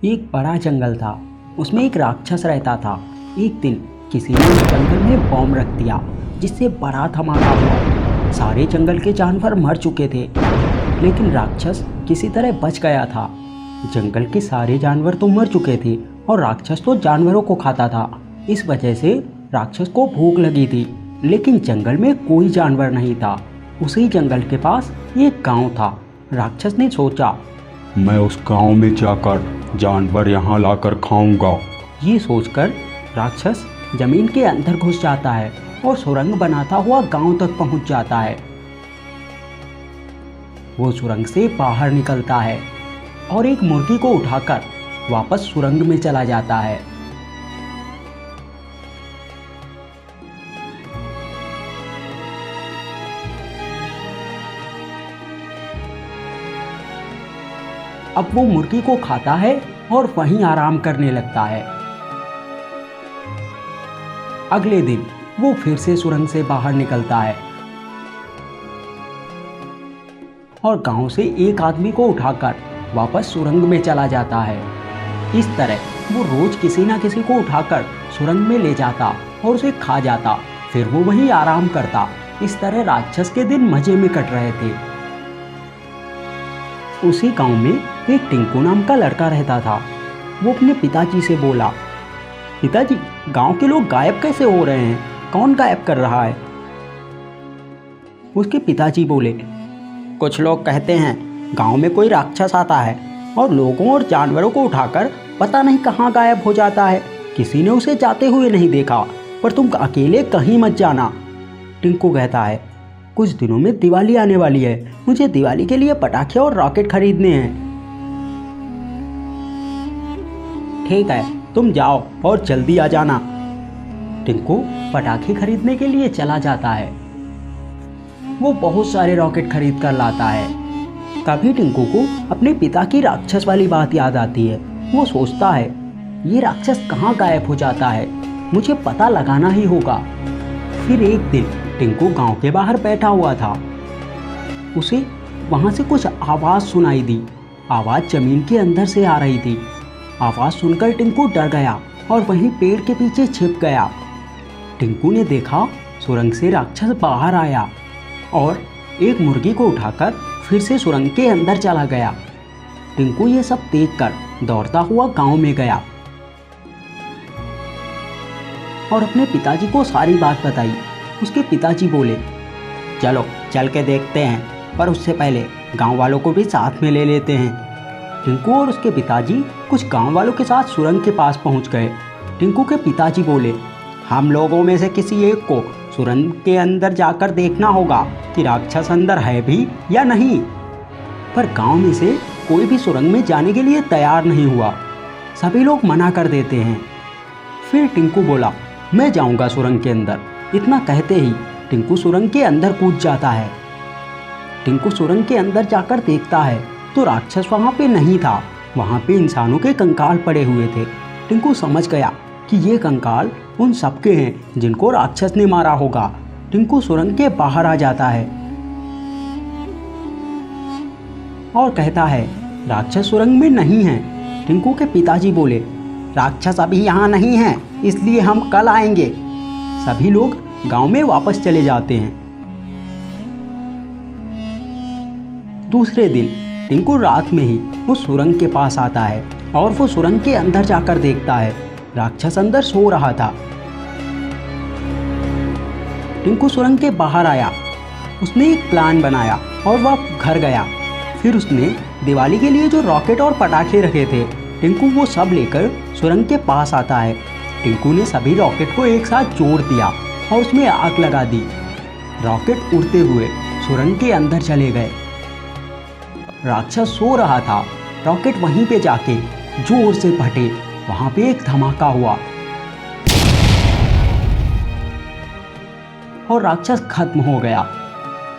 एक बड़ा जंगल था। उसमें एक राक्षस रहता था। एक दिन किसी ने उस जंगल में बॉम्ब रख दिया, जिससे बड़ा धमाका हुआ। सारे जंगल के जानवर मर चुके थे, लेकिन राक्षस किसी तरह बच गया था। जंगल के सारे जानवर तो मर चुके थे और राक्षस तो जानवरों को खाता था। इस वजह से राक्षस को भूख लगी थी, लेकिन जंगल में कोई जानवर नहीं था। उसी जंगल के पास एक गांव था। राक्षस ने सोचा, मैं उस गांव में जाकर जानवर यहाँ लाकर खाऊंगा। ये सोचकर राक्षस जमीन के अंदर घुस जाता है और सुरंग बनाता हुआ गांव तक पहुंच जाता है। वो सुरंग से बाहर निकलता है और एक मुर्गी को उठाकर वापस सुरंग में चला जाता है। अब वो मुर्गी को खाता है और वहीं आराम करने लगता है। अगले दिन वो फिर से सुरंग से बाहर निकलता है और गांव से एक आदमी को उठाकर वापस सुरंग में चला जाता है। इस तरह वो रोज किसी ना किसी को उठाकर सुरंग में ले जाता और उसे खा जाता, फिर वो वहीं आराम करता। इस तरह राक्षस के दिन मजे में कट रहे थे। उसी गांव में एक टिंकू नाम का लड़का रहता था। वो अपने पिताजी से बोला, पिताजी, गांव के लोग गायब कैसे हो रहे हैं? कौन गायब कर रहा है? उसके पिताजी बोले, कुछ लोग कहते हैं गांव में कोई राक्षस आता है और लोगों और जानवरों को उठाकर पता नहीं कहाँ गायब हो जाता है। किसी ने उसे जाते हुए नहीं देखा, पर तुम अकेले कहीं मत जाना। टिंकू कहता है, कुछ दिनों में दिवाली आने वाली है, मुझे दिवाली के लिए पटाखे और रॉकेट खरीदने हैं। ठीक है, तुम जाओ और जल्दी आ जाना। टिंकू पटाखे खरीदने के लिए चला जाता है। वो बहुत सारे रॉकेट खरीद कर लाता है। तभी टिंकू को अपने पिता की राक्षस वाली बात याद आती है। वो सोचता है, ये राक्षस कहाँ गायब हो जाता है, मुझे पता लगाना ही होगा। फिर एक दिन टिंकू गांव के बाहर बैठा हुआ था। उसे वहां से कुछ आवाज़ सुनाई दी। आवाज़ जमीन के अंदर से आ रही थी। आवाज़ सुनकर टिंकू डर गया और वहीं पेड़ के पीछे छिप गया। टिंकू ने देखा सुरंग से राक्षस बाहर आया और एक मुर्गी को उठाकर फिर से सुरंग के अंदर चला गया। टिंकू ये सब देखकर दौड़ता हुआ गांव में गया और अपने पिताजी को सारी बात बताई। उसके पिताजी बोले, चलो चल के देखते हैं, पर उससे पहले गांव वालों को भी साथ में ले लेते हैं। टिंकू और उसके पिताजी कुछ गांव वालों के साथ सुरंग के पास पहुंच गए। टिंकू के पिताजी बोले, हम लोगों में से किसी एक को सुरंग के अंदर जाकर देखना होगा कि राक्षस अंदर है भी या नहीं। पर गांव में से कोई भी सुरंग में जाने के लिए तैयार नहीं हुआ। सभी लोग मना कर देते हैं। फिर टिंकू बोला, मैं जाऊंगा सुरंग के अंदर। इतना कहते ही टिंकू सुरंग के अंदर कूद जाता है। टिंकू सुरंग के अंदर जाकर देखता है तो राक्षस वहाँ पे नहीं था। वहाँ पे इंसानों के कंकाल पड़े हुए थे। टिंकू समझ गया कि ये कंकाल उन सबके हैं जिनको राक्षस ने मारा होगा। टिंकू सुरंग के बाहर आ जाता है और कहता है, राक्षस सुरंग में नहीं है। टिंकू के पिताजी बोले, राक्षस अभी यहाँ नहीं है, इसलिए हम कल आएंगे। सभी लोग गांव में वापस चले जाते हैं। दूसरे दिन टिंकू रात में ही उस सुरंग के पास आता है और वो सुरंग के अंदर जाकर देखता है राक्षस अंदर सो रहा था। टिंकू सुरंग के बाहर आया। उसने एक प्लान बनाया और वह घर गया। फिर उसने दिवाली के लिए जो रॉकेट और पटाखे रखे थे, टिंकू वो सब लेकर सुरंग के पास आता है। टिंकू ने सभी रॉकेट को एक साथ जोड़ दिया और उसमें आग लगा दी। रॉकेट उड़ते हुए सुरंग के अंदर चले गए। राक्षस सो रहा था। रॉकेट वहीं पे जाके जोर से फटे। वहां पे एक धमाका हुआ और राक्षस खत्म हो गया।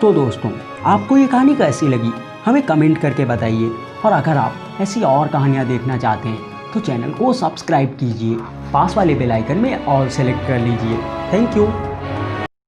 तो दोस्तों, आपको ये कहानी कैसी लगी हमें कमेंट करके बताइए। और अगर आप ऐसी और कहानियाँ देखना चाहते हैं तो चैनल को सब्सक्राइब कीजिए। पास वाले बेल आइकन में ऑल सेलेक्ट कर लीजिए। Thank you.